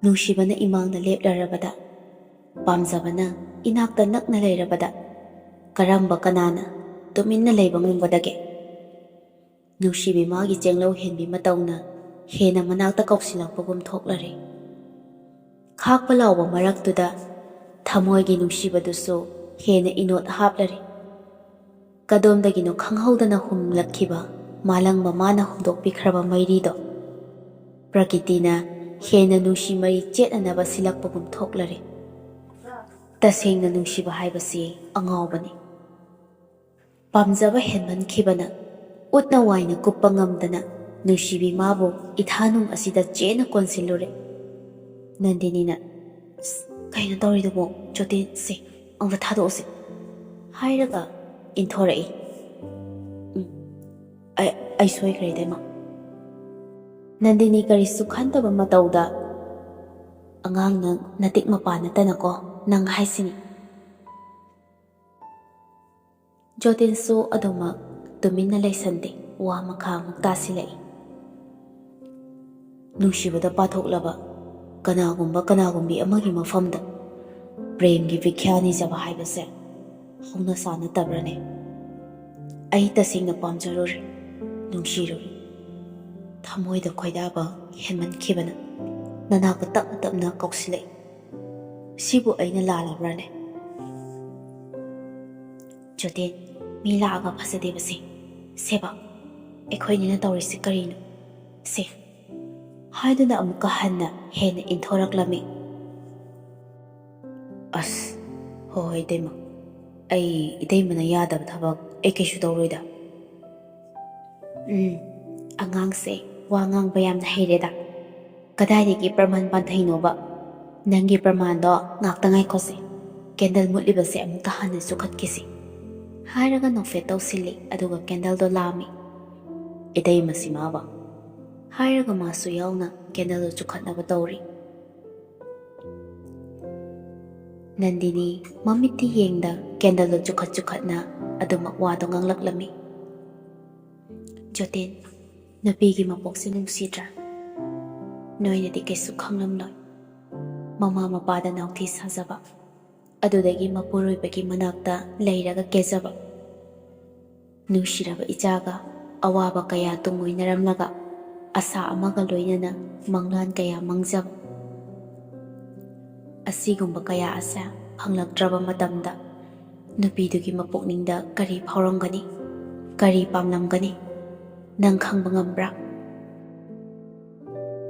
ꯅꯨꯡꯁꯤꯕꯅ ꯏꯃꯥꯡꯗ ꯂꯦꯞꯂꯔꯕꯗ, ꯄꯥꯝꯖꯕꯅ ꯏꯅꯥꯛꯇ ꯅꯛꯅ ꯂꯩꯔꯕꯗ ꯀꯔꯝꯕ ꯀꯅꯥꯅ ꯇꯨꯃꯤꯟꯅ ꯂꯩꯕ ꯉꯝꯒꯗꯒꯦ? ꯅꯨꯡꯁꯤꯕꯤ ꯃꯥꯒꯤ ꯆꯦꯡꯂꯧ ꯍꯦꯟꯕꯤ ꯃꯇꯧꯅ ꯍꯦꯟꯅ ꯃꯅꯥꯛꯇ ꯀꯧꯁꯤꯜꯂꯛꯄꯒꯨꯝ ꯊꯣꯛꯂꯔꯦ꯫ ꯈꯥꯛꯄ ꯂꯥꯎꯕ ꯃꯔꯛꯇꯨꯗ ꯊꯃꯣꯏꯒꯤ ꯅꯨꯡꯁꯤꯕꯗꯨꯁꯨ ꯍꯦꯟꯅ ꯏꯅꯣꯠ ꯍꯥꯞꯂꯔꯦ꯫ ꯀꯗꯣꯝꯗꯒꯤꯅꯣ ꯈꯪꯍꯧꯗꯅ ꯍꯨꯝꯂꯛꯈꯤꯕ ꯃꯥꯂꯪꯕ ꯃꯥꯅ ꯍꯨꯝꯗꯣꯛꯄꯤꯈ꯭ꯔꯕ ꯃꯩꯔꯤꯗꯣ ꯄ꯭ꯔꯀꯤꯇꯤꯅ ꯍꯦꯟꯅ ꯅꯨꯡꯁꯤ ꯃꯔꯤ ꯆꯦꯠꯅꯅꯕ ꯁꯤꯜꯂꯛꯄꯒꯨꯝ ꯊꯣꯛꯂꯔꯦ꯫ ꯇꯁꯦꯡꯅ ꯅꯨꯡꯁꯤꯕ ꯍꯥꯏꯕꯁꯤ ꯑꯉꯥꯎꯕꯅꯤ꯫ ꯄꯥꯝꯖꯕ ꯍꯦꯟꯃꯟꯈꯤꯕꯅ ꯎꯠꯅ ꯋꯥꯏꯅ ꯀꯨꯞꯄ ꯉꯝꯗꯅ ꯅꯨꯡꯁꯤꯕꯤ ꯃꯥꯕꯨ ꯏꯊꯥꯅꯨꯡ ꯑꯁꯤꯗ ꯆꯦꯠꯅ ꯀꯣꯟꯁꯤꯜꯂꯨꯔꯦ꯫ ꯅꯟꯗꯤꯅꯤꯅ "ꯀꯩꯅꯣ ꯇꯧꯔꯤꯗꯨꯕꯣ ꯖꯣꯇꯤꯟꯁꯦ, ꯑꯃꯨꯛꯇ ꯊꯥꯗꯣꯛꯑꯁꯤ" ꯍꯥꯏꯔꯒ ꯏꯟꯊꯣꯔꯛꯏ꯫ ꯑꯩ ꯁꯣꯏꯈ꯭ꯔꯦ ꯏꯇꯩꯃ." ꯅꯟꯗꯤꯅꯤ ꯀꯔꯤꯁꯨ ꯈꯟꯗꯕ ꯃꯇꯧꯗ "ꯑꯉꯥꯡ ꯅꯪ ꯅꯇꯤꯛ ꯃꯄꯥ ꯅꯠꯇꯅꯀꯣ ꯅꯪ ꯍꯥꯏꯁꯤꯅꯤ." ꯖꯣꯇꯤꯟꯁꯨ ꯑꯗꯨꯃꯛ ꯇꯨꯃꯤꯟꯅ ꯂꯩꯁꯟꯗꯦ, ꯋꯥ ꯃꯈꯥ ꯑꯃꯨꯛ ꯇꯥꯁꯤꯜꯂꯛꯏ꯫ ꯅꯨꯡꯁꯤꯕꯗ ꯄꯥꯊꯣꯛꯂꯕ ꯀꯅꯥꯒꯨꯝꯕꯤ ꯑꯃꯒꯤ ꯃꯐꯝꯗ ꯄ꯭ꯔꯦꯝꯒꯤ ꯚꯤꯈ꯭ꯌꯥ ꯅꯤꯖꯕ ꯍꯥꯏꯕꯁꯦ ꯍꯧꯅꯁꯥ ꯅꯠꯇꯕ꯭ꯔꯅꯦ? ꯑꯩ ꯇꯁꯦꯡꯅ ꯄꯥꯝꯖꯔꯨꯔꯦ, ꯅꯨꯡꯁꯤꯔꯨꯔꯦ, ꯊꯃꯣꯏꯗ ꯈꯣꯏꯗꯥꯕ ꯍꯦꯟꯃꯟꯈꯤꯕꯅ ꯅꯅꯥꯛꯇ ꯇꯞꯅ ꯇꯞꯅ ꯀꯧꯁꯤꯜꯂꯛꯏ꯫ ꯁꯤꯕꯨ ꯑꯩꯅ ꯂꯥꯜꯂꯕ꯭ꯔꯅꯦ? ꯖꯣꯇꯤꯟ, ꯃꯤ ꯂꯥꯛꯑꯒ ꯐꯖꯗꯦꯕꯁꯦ, ꯁꯦꯕ ꯑꯩꯈꯣꯏꯅꯤꯅ ꯇꯧꯔꯤꯁꯤ ꯀꯔꯤꯅꯣ ꯁꯦ ꯍꯥꯏꯗꯨꯅ ꯑꯃꯨꯛꯀ ꯍꯟꯅ ꯍꯦꯟꯅ ꯏꯟꯊꯣꯔꯛꯂꯝꯃꯤ꯫ "ꯑꯁ ꯍꯣꯏ ꯏꯇꯩꯃ, ꯑꯩ ꯏꯇꯩꯃꯅ ꯌꯥꯗꯕ ꯊꯕꯛ ꯑꯩ ꯀꯩꯁꯨ ꯇꯧꯔꯣꯏꯗ." "ꯑꯉꯥꯡꯁꯦ ꯋꯥ ꯉꯥꯡꯕ ꯌꯥꯝꯅ ꯍꯩꯔꯦꯗ꯫ ꯀꯗꯥꯏꯗꯒꯤ ꯄ꯭ꯔꯃꯥꯟ ꯄꯥꯟꯊꯩꯅꯣꯕ? ꯅꯪꯒꯤ ꯄ꯭ꯔꯃꯥꯟꯗꯣ ꯉꯥꯛꯇ ꯉꯥꯏꯈꯣꯁꯦ, ꯀꯦꯟꯗꯜ ꯃꯨꯠꯂꯤꯕꯁꯦ ꯑꯃꯨꯛꯇ ꯍꯥꯟꯅ ꯆꯨꯈꯠꯈꯤꯁꯤ" ꯍꯥꯏꯔꯒ ꯅꯣꯛꯐꯦꯠ ꯇꯧꯁꯤꯜꯂꯤ, ꯑꯗꯨꯒ ꯀꯦꯟꯗꯜꯗꯣ ꯂꯥꯝꯃꯤ꯫ "ꯏꯇꯩꯃꯁꯤ ꯃꯥꯕ" ꯍꯥꯏꯔꯒ ꯃꯥꯁꯨ ꯌꯥꯎꯅ ꯀꯦꯟꯗꯜꯗꯣ ꯆꯨꯈꯠꯅꯕ ꯇꯧꯔꯤ꯫ ꯅꯟꯗꯤꯅꯤ ꯃꯃꯤꯠꯇꯤ ꯌꯦꯡꯗ ꯀꯦꯟꯗꯜꯗꯣ ꯆꯨꯈꯠꯅ ꯑꯗꯨꯃꯛ ꯋꯥꯗꯣ ꯉꯥꯡꯂꯛꯂꯝꯃꯤ꯫ "ꯖꯣꯇꯤꯟ, ꯅꯨꯄꯤꯒꯤ ꯃꯄꯣꯛꯁꯦ ꯅꯨꯡꯁꯤꯗ꯭ꯔꯥ? ꯅꯣꯏꯅꯗꯤ ꯀꯩꯁꯨ ꯈꯪꯂꯝꯂꯣꯏ꯫ ꯃꯃꯥ ꯃꯄꯥꯗ ꯅꯥꯎꯊꯤ ꯁꯥꯖꯕ, ꯑꯗꯨꯗꯒꯤ ꯃꯄꯨꯔꯣꯏꯕꯒꯤ ꯃꯅꯥꯛꯇ ꯂꯩꯔꯒ ꯀꯦꯖꯕ, ꯅꯨꯡꯁꯤꯔꯕ ꯏꯆꯥꯒ ꯑꯋꯥꯕ ꯀꯌꯥ ꯇꯨꯡꯑꯣꯏꯅꯔꯝꯂꯒ ꯑꯁꯥ ꯑꯃꯒ ꯂꯣꯏꯅꯅ ꯃꯪꯂꯥꯟ ꯀꯌꯥ ꯃꯪꯖꯕ, ꯑꯁꯤꯒꯨꯝꯕ ꯀꯌꯥ ꯑꯁꯦ ꯐꯪꯂꯛꯇ꯭ꯔꯕ ꯃꯇꯝꯗ ꯅꯨꯄꯤꯗꯨꯒꯤ ꯃꯄꯨꯛꯅꯤꯡꯗ ꯀꯔꯤ ꯐꯥꯎꯔꯝꯒꯅꯤ, ꯀꯔꯤ ꯄꯥꯝꯂꯝꯒꯅꯤ, ꯅꯪ ꯈꯪꯕ ꯉꯝꯕ꯭ꯔꯥ?"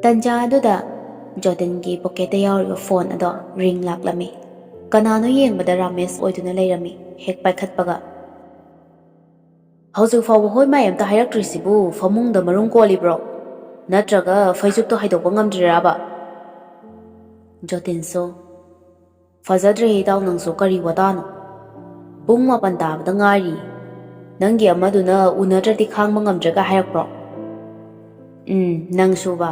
ꯇꯟꯖꯥ ꯑꯗꯨꯗ ꯖꯣꯇꯤꯟꯒꯤ ꯄꯣꯀꯦꯠꯇ ꯌꯥꯎꯔꯤꯕ ꯐꯣꯟ ꯑꯗꯣ ꯔꯤꯡ ꯂꯥꯛꯂꯝꯃꯤ꯫ ꯀꯅꯥꯅꯣ ꯌꯦꯡꯕꯗ ꯔꯥꯃꯦꯁ ꯑꯣꯏꯗꯨꯅ ꯂꯩꯔꯝꯃꯤ꯫ ꯍꯦꯛ ꯄꯥꯏꯈꯠꯄꯒ "ꯍꯧꯖꯤꯛ ꯐꯥꯎꯕ ꯍꯣꯏ ꯃꯥꯏ ꯑꯝꯇ ꯍꯥꯏꯔꯛꯇ꯭ꯔꯤꯁꯤꯕꯨ ꯐꯃꯨꯡꯗ ꯃꯔꯨꯝ ꯀꯣꯜꯂꯤꯕ꯭ꯔꯣ? ꯅꯠꯇ꯭ꯔꯒ ꯐꯩꯖꯨꯞꯇꯣ ꯍꯥꯏꯗꯣꯛꯄ ꯉꯝꯗ꯭ꯔꯤꯔꯕ?" ꯖꯣꯇꯤꯟꯁꯨ "ꯐꯖꯗ꯭ꯔꯦ ꯏꯇꯥꯎ, ꯅꯪꯁꯨ ꯀꯔꯤ ꯋꯥꯇꯥꯅꯣ? ꯄꯨꯡ 8 ꯇꯥꯕꯗ ꯉꯥꯏꯔꯤ, ꯅꯪꯒꯤ ꯑꯃꯗꯨꯅ ꯎꯅꯗ꯭ꯔꯗꯤ ꯈꯥꯡꯕ ꯉꯝꯗ꯭ꯔꯦꯒ ꯍꯥꯏꯔꯛꯄ꯭ꯔꯣ?" "ꯅꯪꯁꯨꯕ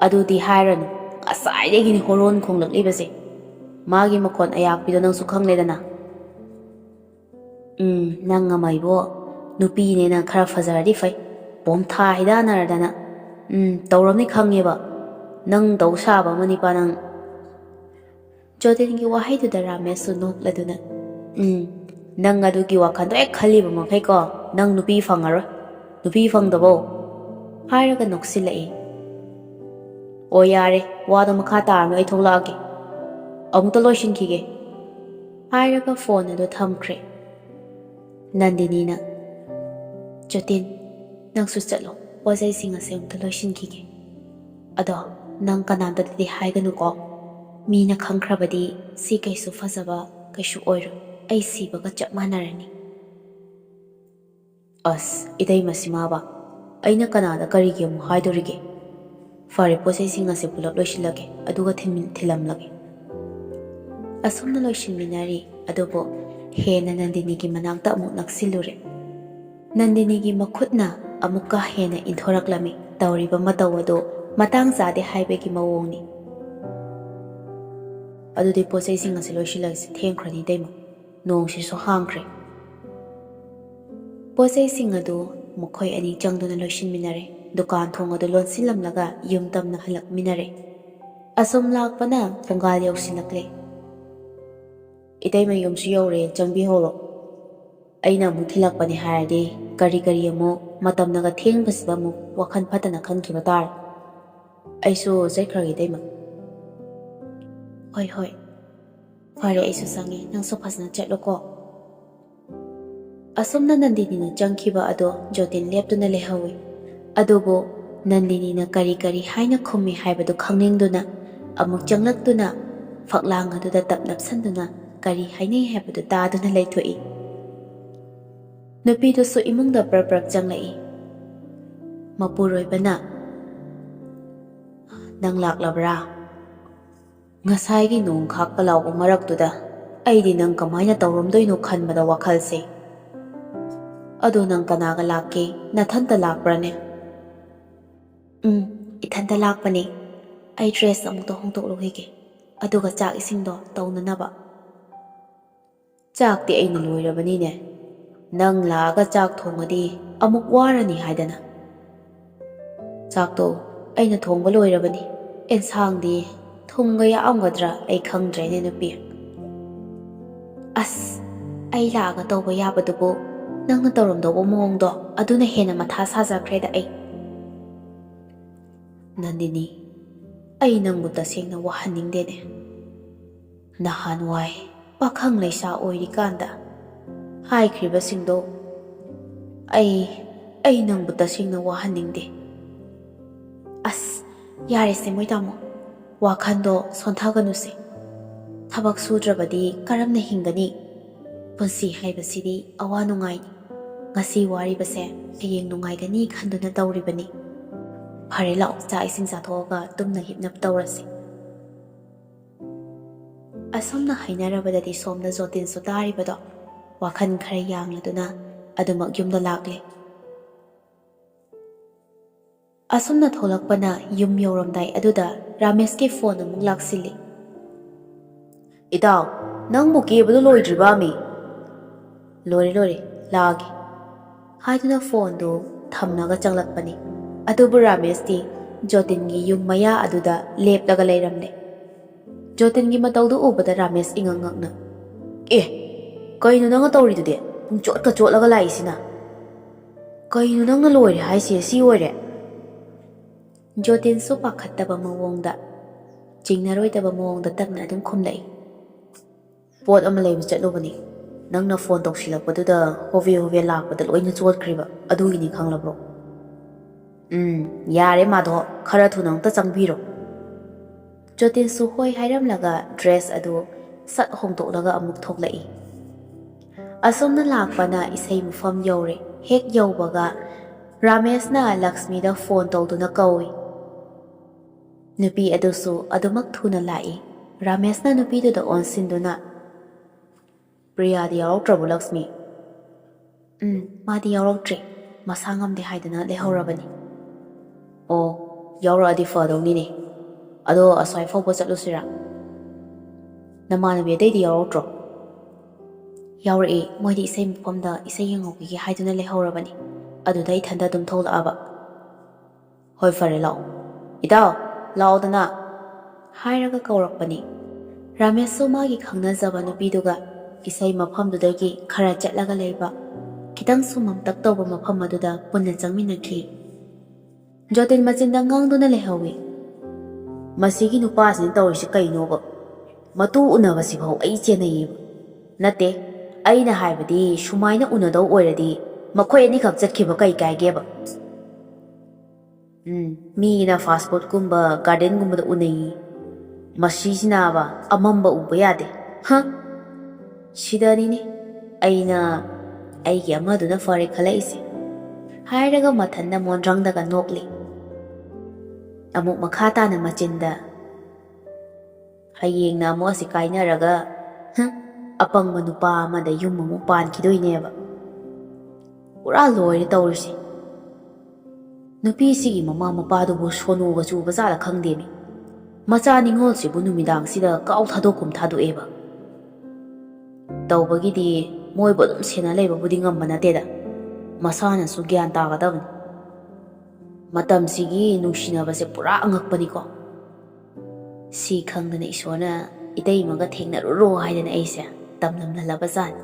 ꯑꯗꯨꯗꯤ ꯍꯥꯏꯔꯅꯨ, ꯉꯁꯥꯏꯗꯒꯤꯅꯤ ꯍꯣꯔꯣꯟ ꯈꯣꯡꯂꯛꯂꯤꯕꯁꯦ, ꯃꯥꯒꯤ ꯃꯈꯣꯟ ꯑꯌꯥꯛꯄꯤꯗꯣ ꯅꯪꯁꯨ ꯈꯪꯂꯦꯗꯅ." "ꯅꯪ ꯑꯃ ꯏꯕꯣ, ꯅꯨꯄꯤꯅꯦꯅ ꯈꯔ ꯐꯖꯔꯗꯤ ꯐꯩ, ꯄꯣꯝꯊꯥ ꯍꯤꯗꯥꯟꯅꯔꯗꯅ ꯇꯧꯔꯝꯅꯤ ꯈꯪꯉꯦꯕ, ꯅꯪ ꯇꯧ ꯁꯥꯕ ꯑꯃꯅꯤꯄꯥ ꯅꯪ." ꯖꯣꯇꯤꯟꯒꯤ ꯋꯥꯍꯩꯗꯨꯗ ꯔꯥꯃꯦꯁꯁꯨ ꯅꯣꯛꯂꯗꯨꯅ "ꯅꯪ ꯑꯗꯨꯒꯤ ꯋꯥꯈꯜꯗꯣ ꯍꯦꯛ ꯈꯜꯂꯤꯕ ꯃꯈꯩꯀꯣ ꯅꯪ ꯅꯨꯄꯤ ꯐꯪꯉꯔꯣꯏ, ꯅꯨꯄꯤ ꯐꯪꯗꯕꯣ" ꯍꯥꯏꯔꯒ ꯅꯣꯛꯁꯤꯜꯂꯛꯏ꯫ "ꯑꯣ ꯌꯥꯔꯦ, ꯋꯥꯗꯣ ꯃꯈꯥ ꯇꯥꯔꯅꯨ, ꯑꯩ ꯊꯣꯛꯂꯛꯑꯒꯦ, ꯑꯃꯨꯛꯇ ꯂꯣꯏꯁꯤꯟꯈꯤꯒꯦ" ꯍꯥꯏꯔꯒ ꯐꯣꯟ ꯑꯗꯨ ꯊꯝꯈ꯭ꯔꯦ꯫ ꯅꯟꯗꯤꯅꯤꯅ "ꯖꯣꯇꯤꯟ, ꯅꯪꯁꯨ ꯆꯠꯂꯣ, ꯄꯣꯠꯆꯩꯁꯤꯡ ꯑꯁꯦ ꯑꯃꯨꯛꯇ ꯂꯣꯏꯁꯤꯟꯈꯤꯒꯦ. ꯑꯗꯣ ꯅꯪ ꯀꯅꯥꯝꯇꯗꯗꯤ ꯍꯥꯏꯒꯅꯨꯀꯣ, ꯃꯤꯅ ꯈꯪꯈ꯭ꯔꯕꯗꯤ ꯁꯤ ꯀꯩꯁꯨ ꯐꯖꯕ ꯀꯩꯁꯨ ꯑꯣꯏꯔꯣꯏ, ꯑꯩ ꯁꯤꯕꯒ ꯆꯞ ꯃꯥꯟꯅꯔꯅꯤ." "ꯑꯁ ꯏꯇꯩꯃꯁꯤ ꯃꯥꯕ, ꯑꯩꯅ ꯀꯅꯥꯗ ꯀꯔꯤꯒꯤ ꯑꯃꯨꯛ ꯍꯥꯏꯗꯣꯔꯤꯒꯦ? ꯐꯔꯦ, ꯄꯣꯠꯆꯩꯁꯤꯡ ꯑꯁꯦ ꯄꯨꯂꯞ ꯂꯣꯏꯁꯤꯜꯂꯒꯦ, ꯑꯗꯨꯒ ꯊꯤꯜꯂꯝꯂꯒꯦ." ꯑꯁꯨꯝꯅ ꯂꯣꯏꯁꯤꯟꯃꯤꯟꯅꯔꯤ, ꯑꯗꯨꯕꯨ ꯍꯦꯟꯅ ꯅꯟꯗꯤꯅꯤꯒꯤ ꯃꯅꯥꯛꯇ ꯑꯃꯨꯛ ꯅꯛꯁꯤꯜꯂꯨꯔꯦ꯫ ꯅꯟꯗꯤꯅꯤꯒꯤ ꯃꯈꯨꯠꯅ ꯑꯃꯨꯛꯀ ꯍꯦꯟꯅ ꯏꯟꯊꯣꯔꯛꯂꯝꯃꯤ꯫ ꯇꯧꯔꯤꯕ ꯃꯇꯧ ꯑꯗꯨ ꯃꯇꯥꯡ ꯆꯥꯗꯦ ꯍꯥꯏꯕꯒꯤ ꯃꯑꯣꯡꯅꯤ꯫ "ꯑꯗꯨꯗꯤ ꯄꯣꯠꯆꯩꯁꯤꯡ ꯑꯁꯤ ꯂꯣꯏꯁꯤꯜꯂꯒꯦ, ꯊꯦꯡꯈ꯭ꯔꯅꯤ ꯏꯇꯩꯃ, ꯅꯣꯡꯁꯤꯁꯨ ꯍꯥꯡꯈ꯭ꯔꯦ." ꯄꯣꯠꯆꯩꯁꯤꯡ ꯑꯗꯨ ꯃꯈꯣꯏ ꯑꯅꯤ ꯆꯪꯗꯨꯅ ꯂꯣꯏꯁꯤꯟꯃꯤꯟꯅꯔꯦ꯫ ꯗꯨꯀꯥꯟ ꯊꯣꯡ ꯑꯗꯨ ꯂꯣꯟꯁꯤꯜꯂꯝꯂꯒ ꯌꯨꯝ ꯇꯝꯅ ꯍꯜꯂꯛꯃꯤꯟꯅꯔꯦ꯫ ꯑꯁꯨꯝ ꯂꯥꯛꯄꯅ ꯄꯨꯡꯒꯥꯜ ꯌꯧꯁꯤꯜꯂꯛꯂꯦ꯫ ꯏꯇꯩꯃ ꯌꯨꯝꯁꯨ ꯌꯧꯔꯦ, ꯆꯪꯕꯤꯍꯧꯔꯣ꯫ ꯑꯩꯅ ꯑꯃꯨꯛ ꯊꯤꯜꯂꯛꯄꯅꯦ ꯍꯥꯏꯔꯗꯤ ꯀꯔꯤ ꯑꯃꯨꯛ ꯃꯇꯝꯅꯒ ꯊꯦꯡꯕꯁꯤꯗ ꯑꯃꯨꯛ ꯋꯥꯈꯜ ꯐꯠꯇꯅ ꯈꯟꯈꯤꯕ ꯇꯥꯔꯦ꯫ ꯑꯩꯁꯨ ꯆꯠꯈ꯭ꯔꯒꯦ ꯏꯇꯩꯃ꯫ ꯍꯣꯏ ꯍꯣꯏ, ꯐꯔꯦ ꯑꯩꯁꯨ ꯆꯪꯉꯦ, ꯅꯪꯁꯨ ꯐꯖꯅ ꯆꯠꯂꯨꯀꯣ꯫ ꯑꯁꯨꯝꯅ ꯅꯟꯗꯤꯅꯤꯅ ꯆꯪꯈꯤꯕ ꯑꯗꯣ ꯖꯣꯇꯤꯟ ꯂꯦꯞꯇꯨꯅ ꯂꯩꯍꯧꯏ꯫ ꯑꯗꯨꯕꯨ ꯅꯟꯗꯤꯅꯤꯅ ꯀꯔꯤ ꯍꯥꯏꯅ ꯈꯨꯝꯃꯤ ꯍꯥꯏꯕꯗꯨ ꯈꯪꯅꯤꯡꯗꯨꯅ ꯑꯃꯨꯛ ꯆꯪꯂꯛꯇꯨꯅ ꯐꯛꯂꯥꯡ ꯑꯗꯨꯗ ꯇꯞ ꯅꯞꯁꯟꯗꯨꯅ ꯀꯔꯤ ꯍꯥꯏꯅꯩ ꯍꯥꯏꯕꯗꯨ ꯇꯥꯗꯨꯅ ꯂꯩꯊꯣꯛꯏ꯫ ꯅꯨꯄꯤꯗꯨꯁꯨ ꯏꯃꯨꯡꯗ ꯄ꯭ꯔꯞ ꯆꯪꯂꯛꯏ꯫ ꯃꯄꯨꯔꯣꯏꯕꯅ, ꯅꯪ ꯂꯥꯛꯂꯕ꯭ꯔꯥ? ꯉꯁꯥꯏꯒꯤ ꯅꯣꯡ ꯈꯥꯛꯄ ꯂꯥꯎꯕ ꯃꯔꯛꯇꯨꯗ ꯑꯩꯗꯤ ꯅꯪ ꯀꯃꯥꯏꯅ ꯇꯧꯔꯝꯗꯣꯏꯅꯣ ꯈꯟꯕꯗ ꯋꯥꯈꯜꯁꯦ꯫ ꯑꯗꯣ ꯅꯪ ꯀꯅꯥꯒ ꯂꯥꯛꯀꯦ? ꯅꯊꯟꯇ ꯂꯥꯛꯄ꯭ꯔꯅꯦ? ꯏꯊꯟꯇ ꯂꯥꯛꯄꯅꯦ꯫ ꯑꯩ ꯗ꯭ꯔꯦꯁ ꯑꯃꯨꯛꯇ ꯍꯣꯡꯗꯣꯛꯂꯨꯈꯤꯒꯦ, ꯑꯗꯨꯒ ꯆꯥꯛ ꯏꯁꯤꯡꯗꯣ ꯇꯧꯅꯅꯕ꯫ ꯆꯥꯛꯇꯤ ꯑꯩꯅ ꯂꯣꯏꯔꯕꯅꯤꯅꯦ, ꯅꯪ ꯂꯥꯛꯑꯒ ꯆꯥꯛ ꯊꯣꯡꯉꯗꯤ ꯑꯃꯨꯛ ꯋꯥꯔꯅꯤ ꯍꯥꯏꯗꯅ꯫ ꯆꯥꯛꯇꯣ ꯑꯩꯅ ꯊꯣꯡꯕ ꯂꯣꯏꯔꯕꯅꯤ, ꯑꯦꯟꯁꯥꯡꯗꯤ ꯊꯨꯝꯒ ꯌꯥꯛꯑꯝꯒꯗ꯭ꯔꯥ ꯑꯩ ꯈꯪꯗ꯭ꯔꯦꯅꯦ ꯅꯨꯄꯤ꯫ ꯑꯁ, ꯑꯩ ꯂꯥꯛꯑꯒ ꯇꯧꯕ ꯌꯥꯕꯗꯨꯕꯨ ꯅꯪꯅ ꯇꯧꯔꯝꯗꯧꯕ ꯃꯑꯣꯡꯗꯣ ꯑꯗꯨꯅ ꯍꯦꯟꯅ ꯃꯊꯥ ꯁꯥꯖꯈ꯭ꯔꯦꯗ ꯑꯩ꯫ ꯅꯟꯗꯤꯅꯤ, ꯑꯩ ꯅꯪꯕꯨ ꯇꯁꯦꯡꯅ ꯋꯥꯍꯟꯅꯤꯡꯗꯦꯅꯦ꯫ ꯅꯍꯥꯟꯋꯥꯏ ꯄꯥꯈꯪ ꯂꯩꯁꯥ ꯑꯣꯏꯔꯤꯀꯥꯟꯗ ꯍꯥꯏꯈ꯭ꯔꯤꯕꯁꯤꯡꯗꯣ ꯑꯩ ꯅꯪꯕꯨ ꯇꯁꯦꯡꯅ ꯋꯥꯍꯟꯅꯤꯡꯗꯦ꯫ ꯑꯁ, ꯌꯥꯔꯦꯁꯦ ꯃꯣꯏ ꯇꯥꯃꯣ, ꯋꯥꯈꯟꯗꯣ ꯁꯣꯟꯊꯒꯅꯨꯁꯦ꯫ ꯊꯕꯛ ꯁꯨꯗ꯭ꯔꯕꯗꯤ ꯀꯔꯝꯅ ꯍꯤꯡꯒꯅꯤ? ꯄꯨꯟꯁꯤ ꯍꯥꯏꯕꯁꯤꯗꯤ ꯑꯋꯥ ꯅꯨꯡꯉꯥꯏꯅꯤ꯫ ꯉꯁꯤ ꯋꯥꯔꯤꯕꯁꯦ ꯍꯌꯦꯡ ꯅꯨꯡꯉꯥꯏꯒꯅꯤ ꯈꯟꯗꯨꯅ ꯇꯧꯔꯤꯕꯅꯤ꯫ ꯐꯔꯦ ꯂꯥꯛꯑꯣ, ꯆꯥꯛ ꯏꯁꯤꯡ ꯆꯥꯊꯣꯛꯑꯒ ꯇꯨꯝꯅ ꯍꯤꯞꯅꯕ ꯇꯧꯔꯁꯤ꯫ ꯑꯁꯨꯝꯅ ꯍꯥꯏꯅꯔꯕꯗꯗꯤ ꯁꯣꯝꯗ ꯖꯣꯇꯤꯟꯁꯨ ꯇꯥꯔꯤꯕꯗꯣ ꯋꯥꯈꯜ ꯈꯔ ꯌꯥꯡꯂꯗꯨꯅ ꯑꯗꯨꯃꯛ ꯌꯨꯝꯗ ꯂꯥꯛꯂꯦ꯫ ꯑꯁꯨꯝꯅ ꯊꯣꯛꯂꯛꯄꯅ ꯌꯨꯝ ꯌꯧꯔꯝꯗꯥꯏ ꯑꯗꯨꯗ ꯔꯥꯃꯦꯁꯀꯤ ꯐꯣꯟ ꯑꯃꯨꯛ ꯂꯥꯛꯁꯤꯜꯂꯤ꯫ ꯏꯇꯥꯎ, ꯅꯪꯕꯨ ꯀꯦꯕꯗꯨ ꯂꯣꯏꯗ꯭ꯔꯤꯕꯥꯃꯤ? ꯂꯣꯏꯔꯦ, ꯂꯥꯛꯑꯒꯦ ꯍꯥꯏꯗꯨꯅ ꯐꯣꯟꯗꯨ ꯊꯝꯂꯒ ꯆꯪꯂꯛꯄꯅꯤ꯫ ꯑꯗꯨꯕꯨ ꯔꯥꯃꯦꯁꯇꯤ ꯖꯣꯇꯤꯟꯒꯤ ꯌꯨꯝ ꯃꯌꯥ ꯑꯗꯨꯗ ꯂꯦꯞꯂꯒ ꯂꯩꯔꯝꯂꯦ꯫ ꯖꯣꯇꯤꯟꯒꯤ ꯃꯇꯧꯗꯨ ꯎꯕꯗ ꯔꯥꯃꯦꯁ ꯏꯉꯛ ꯉꯛꯅ, ꯀꯩꯅꯣ ꯅꯪꯅ ꯇꯧꯔꯤꯗꯨꯗꯤ? ꯄꯨꯡꯆꯣꯠꯀ ꯆꯣꯠꯂꯒ ꯂꯥꯛꯏꯁꯤꯅ? ꯀꯩꯅꯣ ꯅꯪꯅ ꯂꯣꯏꯔꯦ ꯍꯥꯏꯁꯦ, ꯁꯤ ꯑꯣꯏꯔꯦ? ꯖꯣꯇꯤꯟꯁꯨ ꯄꯥꯈꯠꯇꯕ ꯃꯑꯣꯡꯗ, ꯆꯤꯡꯅꯔꯣꯏꯗꯕ ꯃꯑꯣꯡꯗ ꯇꯞꯅ ꯑꯗꯨꯝ ꯈꯨꯝꯂꯛꯏ꯫ ꯄꯣꯠ ꯑꯃ ꯂꯩꯕ ꯆꯠꯂꯨꯕꯅꯤ, ꯅꯪꯅ ꯐꯣꯟ ꯇꯧꯁꯤꯜꯂꯛꯄꯗꯨꯗ ꯍꯣꯕꯦ ꯂꯥꯛꯄꯗ ꯂꯣꯏꯅ ꯆꯣꯠꯈ꯭ꯔꯤꯕ, ꯑꯗꯨꯒꯤꯅꯤ ꯈꯪꯂꯕ꯭ꯔꯣ? ꯌꯥꯔꯦ ꯃꯥꯙꯣ, ꯈꯔ ꯊꯨꯅ ꯑꯝꯇ ꯆꯪꯕꯤꯔꯣ꯫ ꯖꯣꯇꯤꯟꯁꯨ ꯍꯣꯏ ꯍꯥꯏꯔꯝꯂꯒ ꯗ꯭ꯔꯦꯁ ꯑꯗꯨ ꯁꯠ ꯍꯣꯡꯗꯣꯛꯂꯒ ꯑꯃꯨꯛ ꯊꯣꯛꯂꯛꯏ꯫ ꯑꯁꯨꯝꯅ ꯂꯥꯛꯄꯅ ꯏꯁꯩ ꯃꯐꯝ ꯌꯧꯔꯦ꯫ ꯍꯦꯛ ꯌꯧꯕꯒ ꯔꯥꯃꯦꯁꯅ ꯂꯛꯁꯃꯤꯗ ꯐꯣꯟ ꯇꯧꯗꯨꯅ ꯀꯧꯏ꯫ ꯅꯨꯄꯤ ꯑꯗꯨꯁꯨ ꯑꯗꯨꯃꯛ ꯊꯨꯅ ꯂꯥꯛꯏ꯫ ꯔꯥꯃꯦꯁꯅ ꯅꯨꯄꯤꯗꯨꯗ ꯑꯣꯟꯁꯤꯟꯗꯨꯅ, ꯄ꯭ꯔꯤꯌꯥꯗꯤ ꯌꯥꯎꯔꯛꯇ꯭ꯔꯕꯣ ꯂꯛꯁꯃꯤ? ꯃꯥꯗꯤ ꯌꯥꯎꯔꯛꯇ꯭ꯔꯦ, ꯃꯁꯥ ꯉꯝꯗꯦ ꯍꯥꯏꯗꯨꯅ ꯂꯩꯍꯧꯔꯕꯅꯤ꯫ ꯑꯣ, ꯌꯥꯎꯔꯛꯑꯗꯤ ꯐꯗꯧꯅꯤꯅꯦ꯫ ꯑꯗꯣ ꯑꯁ꯭ꯋꯥꯏ ꯐꯥꯎꯕ ꯆꯠꯂꯨꯁꯤꯔꯥ? ꯅꯃꯥꯟꯅꯕꯤ ꯑꯇꯩꯗꯤ ꯌꯥꯎꯔꯛꯇ꯭ꯔꯣ? ꯌꯥꯎꯔꯛꯏ, ꯃꯣꯏꯗꯤ ꯏꯁꯩ ꯃꯐꯝꯗ ꯏꯁꯩ ꯌꯦꯡꯍꯧꯈꯤꯒꯦ ꯍꯥꯏꯗꯨꯅ ꯂꯩꯍꯧꯔꯕꯅꯤ꯫ ꯑꯗꯨꯗ ꯏꯊꯟꯇ ꯑꯗꯨꯝ ꯊꯣꯛꯂꯛꯑꯕ꯫ ꯍꯣꯏ, ꯐꯔꯦ ꯂꯥꯛꯑꯣ꯫ ꯏꯇꯥꯎ, ꯂꯥꯛꯑꯣꯗꯅ ꯍꯥꯏꯔꯒ ꯀꯧꯔꯛꯄꯅꯤ꯫ ꯔꯥꯃꯦꯁꯁꯨ ꯃꯥꯒꯤ ꯈꯪꯅꯖꯕ ꯅꯨꯄꯤꯗꯨꯒ ꯏꯁꯩ ꯃꯐꯝꯗꯨꯗꯒꯤ ꯈꯔ ꯆꯠꯂꯒ ꯂꯩꯕ ꯈꯤꯇꯪꯁꯨ ꯃꯝꯇꯛ ꯇꯧꯕ ꯃꯐꯝ ꯑꯗꯨꯗ ꯄꯨꯟꯅ ꯆꯪꯃꯤꯟꯅꯈꯤ꯫ ꯖꯣꯇꯤꯟ ꯃꯆꯤꯟꯗ ꯉꯥꯡꯗꯨꯅ ꯂꯩꯍꯧꯏ꯫ ꯃꯁꯤꯒꯤ ꯅꯨꯄꯥꯁꯤꯅ ꯇꯧꯔꯤꯁꯤ ꯀꯩꯅꯣꯕ? ꯃꯇꯨ ꯎꯅꯕꯁꯤꯐꯥꯎ ꯑꯩ ꯆꯦꯟꯅꯩꯌꯦꯕ꯫ ꯅꯠꯇꯦ, ꯑꯩꯅ ꯍꯥꯏꯕꯗꯤ ꯁꯨꯃꯥꯏꯅ ꯎꯅꯗꯧ ꯑꯣꯏꯔꯗꯤ ꯃꯈꯣꯏ ꯑꯅꯤꯈꯛ ꯆꯠꯈꯤꯕ ꯀꯩ ꯀꯥꯏꯒꯦꯕ? ꯃꯤꯒꯤꯅ ꯐꯥꯁ ꯐꯨꯗꯀꯨꯝꯕ ꯒꯥꯔꯗꯦꯟꯒꯨꯝꯕꯗ ꯎꯅꯩꯌꯦ, ꯃꯁꯤꯁꯤꯅꯥꯕ ꯑꯃꯝꯕ ꯎꯕ ꯌꯥꯗꯦ꯫ ꯁꯤꯗꯅꯤꯅꯦ ꯑꯩꯅ ꯑꯩꯒꯤ ꯑꯃꯗꯨꯅ ꯐꯔꯦ ꯈꯜꯂꯛꯏꯁꯦ ꯍꯥꯏꯔꯒ ꯃꯊꯟꯗ ꯃꯣꯟꯗ꯭ꯔꯪꯗꯒ ꯅꯣꯛꯂꯤ꯫ ꯑꯃꯨꯛ ꯃꯈꯥ ꯇꯥꯅ ꯃꯆꯤꯟꯗ, ꯍꯌꯦꯡꯅ ꯑꯃꯨꯛ ꯑꯁꯤ ꯀꯥꯏꯅꯔꯒ ꯑꯄꯪꯕ ꯅꯨꯄꯥ ꯑꯃꯗ ꯌꯨꯝ ꯑꯃꯨꯛ ꯄꯥꯟꯈꯤꯗꯣꯏꯅꯦꯕ꯫ ꯄꯨꯔꯥ ꯂꯣꯏꯔꯦ ꯇꯧꯔꯤꯁꯦ꯫ ꯅꯨꯄꯤꯁꯤꯒꯤ ꯃꯃꯥ ꯃꯄꯥꯗꯨꯕꯨ ꯁꯣꯅꯣꯒ ꯆꯨꯕ ꯖꯥꯠꯂ ꯈꯪꯗꯦꯃꯤ꯫ ꯃꯆꯥ ꯅꯤꯡꯉꯣꯜꯁꯤꯕꯨ ꯅꯨꯃꯤꯗꯥꯡꯁꯤꯗ ꯀꯥꯎ ꯊꯥꯗꯣꯛꯀꯨꯝ ꯊꯥꯗꯣꯛꯑꯦꯕ꯫ ꯇꯧꯕꯒꯤꯗꯤ ꯃꯣꯏꯕꯨ ꯑꯗꯨꯝ ꯁꯦꯟꯅ ꯂꯩꯕꯕꯨꯗꯤ ꯉꯝꯕ ꯅꯠꯇꯦꯗ, ꯃꯁꯥꯅꯁꯨ ꯒ꯭ꯌꯥꯟ ꯇꯥꯒꯗꯕꯅꯤ꯫ ꯃꯇꯝꯁꯤꯒꯤ ꯅꯨꯡꯁꯤꯅꯕꯁꯦ ꯄꯨꯔꯥ ꯑꯉꯛꯄꯅꯤꯀꯣ꯫ ꯁꯤ ꯈꯪꯗꯅ ꯏꯁꯣꯔꯅ ꯏꯇꯩꯃꯒ ꯊꯦꯡꯅꯔꯨꯔꯣ ꯍꯥꯏꯗꯅ ꯑꯩꯁꯦ ꯇꯝꯂꯝꯍꯜꯂꯕꯖꯥꯠꯅꯤ꯫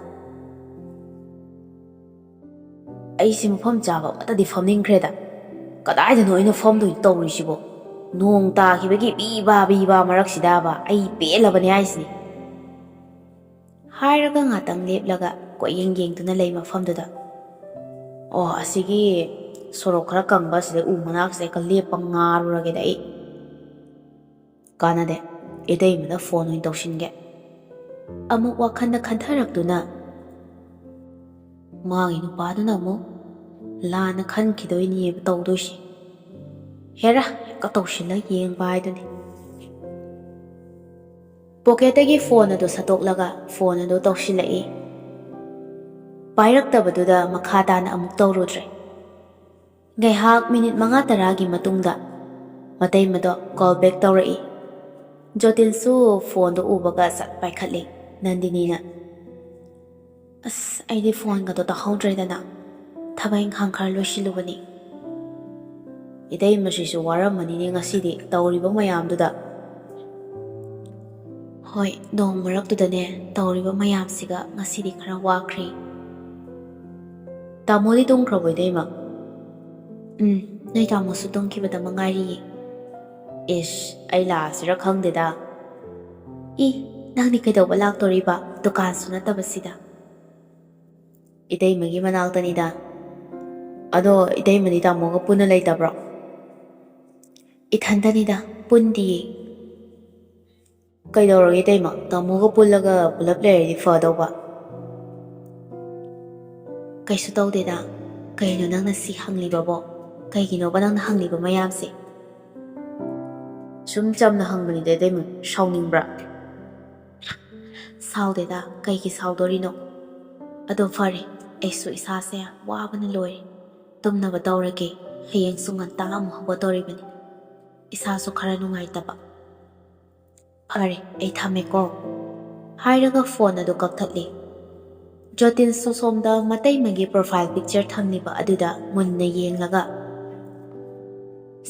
ꯑꯩꯁꯤ ꯃꯐꯝ ꯆꯥꯕ ꯑꯃꯠꯇꯗꯤ ꯐꯝꯅꯤꯡꯈ꯭ꯔꯦꯗ꯫ ꯀꯗꯥꯏꯗꯅꯣ ꯑꯩꯅ ꯐꯝꯗꯣꯏ ꯇꯧꯔꯤꯁꯤꯕꯣ? ꯅꯣꯡ ꯇꯥꯈꯤꯕꯒꯤ ꯕꯤꯕꯥ ꯃꯔꯛꯁꯤꯗꯕ ꯑꯩ ꯄꯦꯜꯂꯕꯅꯤ ꯍꯥꯏꯁꯤꯅꯤ꯫ ꯍꯥꯏꯔꯒ ꯉꯥꯛꯇꯪ ꯂꯦꯞꯂꯒ ꯀꯣꯏꯌꯦꯡ ꯌꯦꯡꯗꯨꯅ ꯂꯩ ꯃꯐꯝꯗꯨꯗ꯫ ꯑꯣ, ꯑꯁꯤꯒꯤ ꯁꯣꯔꯣꯛ ꯈꯔ ꯀꯪꯕ ꯑꯁꯤꯗ ꯎ ꯃꯅꯥꯛꯁꯤꯗ ꯂꯦꯞꯄ ꯉꯥꯔꯨꯔꯒꯦꯗ ꯑꯩ꯫ ꯀꯥꯟꯅꯗꯦ, ꯏꯇꯩꯃꯗ ꯐꯣꯟ ꯑꯣꯏꯅ ꯇꯧꯁꯤꯟꯒꯦ꯫ ꯑꯃꯨꯛ ꯋꯥꯈꯜꯗ ꯈꯟꯊꯔꯛꯇꯨꯅ ꯃꯥꯒꯤ ꯅꯨꯄꯥꯗꯨꯅ ꯑꯃꯨꯛ ꯂꯥꯟꯅ ꯈꯟꯈꯤꯗꯣꯏꯅꯦꯕ ꯇꯧꯗꯣꯏꯁꯤ꯫ ꯍꯦꯔꯥ, ꯍꯦꯛꯇ ꯇꯧꯁꯤꯜꯂ ꯌꯦꯡꯕ ꯍꯥꯏꯗꯨꯅꯤ꯫ ꯄꯣꯀꯦꯠꯇꯒꯤ ꯐꯣꯟ ꯑꯗꯨ ꯁꯠꯇꯣꯛꯂꯒ ꯐꯣꯟ ꯑꯗꯨ ꯇꯧꯁꯤꯜꯂꯛꯏ꯫ ꯄꯥꯏꯔꯛꯇꯕꯗꯨꯗ ꯃꯈꯥ ꯇꯥꯅ ꯑꯃꯨꯛ ꯇꯧꯔꯨꯗ꯭ꯔꯦ꯫ ꯉꯥꯏꯍꯥꯛ ꯃꯤꯅꯤꯠ 5-10ꯒꯤ ꯃꯇꯨꯡꯗ ꯃꯇꯩꯃꯗꯣ ꯀꯣꯜ ꯕꯦꯛ ꯇꯧꯔꯛꯏ꯫ ꯖꯣꯇꯤꯟꯁꯨ ꯐꯣꯟꯗꯣ ꯎꯕꯒ ꯁꯠ ꯄꯥꯏꯈꯠꯂꯤ꯫ ꯅꯟꯗꯤꯅꯤꯅ, ꯑꯁ, ꯑꯩꯗꯤ ꯐꯣꯟꯒꯗꯣ ꯇꯥꯍꯧꯗ꯭ꯔꯦꯗꯅ, ꯊꯕꯛ ꯏꯪꯈꯥꯡ ꯈꯔ ꯂꯣꯏꯁꯤꯜꯂꯨꯕꯅꯤ꯫ ꯏꯇꯩꯃꯁꯤꯁꯨ ꯋꯥꯔꯝꯃꯅꯤꯅꯦ ꯉꯁꯤꯗꯤ ꯇꯧꯔꯤꯕ ꯃꯌꯥꯝꯗꯨꯗ꯫ ꯍꯣꯏ, ꯅꯣꯡ ꯃꯔꯛꯇꯨꯗꯅꯦ ꯇꯧꯔꯤꯕ ꯃꯌꯥꯝꯁꯤꯒ ꯉꯁꯤꯗꯤ ꯈꯔ ꯋꯥꯈ꯭ꯔꯦ꯫ ꯇꯥꯃꯣꯗꯤ ꯇꯨꯝꯈ꯭ꯔꯕꯣ ꯏꯇꯩꯃ? ꯅꯣꯏ ꯇꯥꯃꯣꯁꯨ ꯇꯨꯝꯈꯤꯕꯗ ꯃꯉꯥꯏꯔꯤꯌꯦ꯫ ꯏꯁ, ꯑꯩ ꯂꯥꯛꯑꯁꯤꯔ ꯈꯪꯗꯦꯗ꯫ ꯅꯪꯗꯤ ꯀꯩꯗꯧꯕ ꯂꯥꯛꯇꯣꯔꯤꯕ, ꯗꯨꯀꯥꯟꯁꯨ ꯅꯠꯇꯕꯁꯤꯗ? ꯏꯇꯩꯃꯒꯤ ꯃꯅꯥꯛꯇꯅꯤꯗ꯫ ꯑꯗꯣ ꯏꯇꯩꯃꯗꯤ ꯇꯥꯃꯣꯒ ꯄꯨꯟꯅ ꯂꯩꯇꯕ꯭ꯔꯣ? ꯏꯊꯟꯇꯅꯤꯗ, ꯄꯨꯟꯗꯤꯌꯦ꯫ ꯀꯩꯗꯧꯔꯒꯦ ꯏꯇꯩꯃ? ꯇꯥꯃꯣꯒ ꯄꯨꯜꯂꯒ ꯄꯨꯂꯞ ꯂꯩꯔꯗꯤ ꯐꯗꯧꯕ꯫ ꯀꯩꯁꯨ ꯇꯧꯗꯦꯗ꯫ ꯀꯩꯅꯣ ꯅꯪꯅ ꯁꯤ ꯍꯪꯂꯤꯕꯕꯣ? ꯀꯩꯒꯤꯅꯣꯕ ꯅꯪꯅ ꯍꯪꯂꯤꯕ ꯃꯌꯥꯝꯁꯦ? ꯁꯨꯝ ꯆꯝꯅ ꯍꯪꯕꯅꯤꯗ ꯏꯇꯩꯃ, ꯁꯥꯎꯅꯤꯡꯕ꯭ꯔꯥ? ꯁꯥꯎꯗꯦꯗ, ꯀꯩꯒꯤ ꯁꯥꯎꯗꯣꯔꯤꯅꯣ? ꯑꯗꯣ ꯐꯔꯦ, ꯑꯩꯁꯨ ꯏꯁꯥꯁꯦ ꯋꯥꯕꯅ ꯂꯣꯏꯔꯦ, ꯇꯨꯝꯅꯕ ꯇꯧꯔꯒꯦ꯫ ꯍꯌꯦꯡꯁꯨ ꯉꯟꯇꯥ ꯑꯃꯨꯛ ꯍꯧꯒꯠꯇꯧꯔꯤꯕꯅꯤ, ꯏꯁꯥꯁꯨ ꯈꯔ ꯅꯨꯡꯉꯥꯏꯇꯕ꯫ ꯐꯔꯦ, ꯑꯩ ꯊꯝꯃꯦꯀꯣ꯫ ꯍꯥꯏꯔꯒ ꯐꯣꯟ ꯑꯗꯨ ꯀꯛꯊꯠꯂꯤ꯫ ꯖꯣꯇꯤꯟꯁꯨ ꯁꯣꯝꯗ ꯃꯇꯩꯃꯒꯤ ꯄ꯭ꯔꯣꯐꯥꯏꯜ ꯄꯤꯛꯆꯔ ꯊꯝꯂꯤꯕ ꯑꯗꯨꯗ ꯃꯨꯟꯅ ꯌꯦꯡꯂꯒ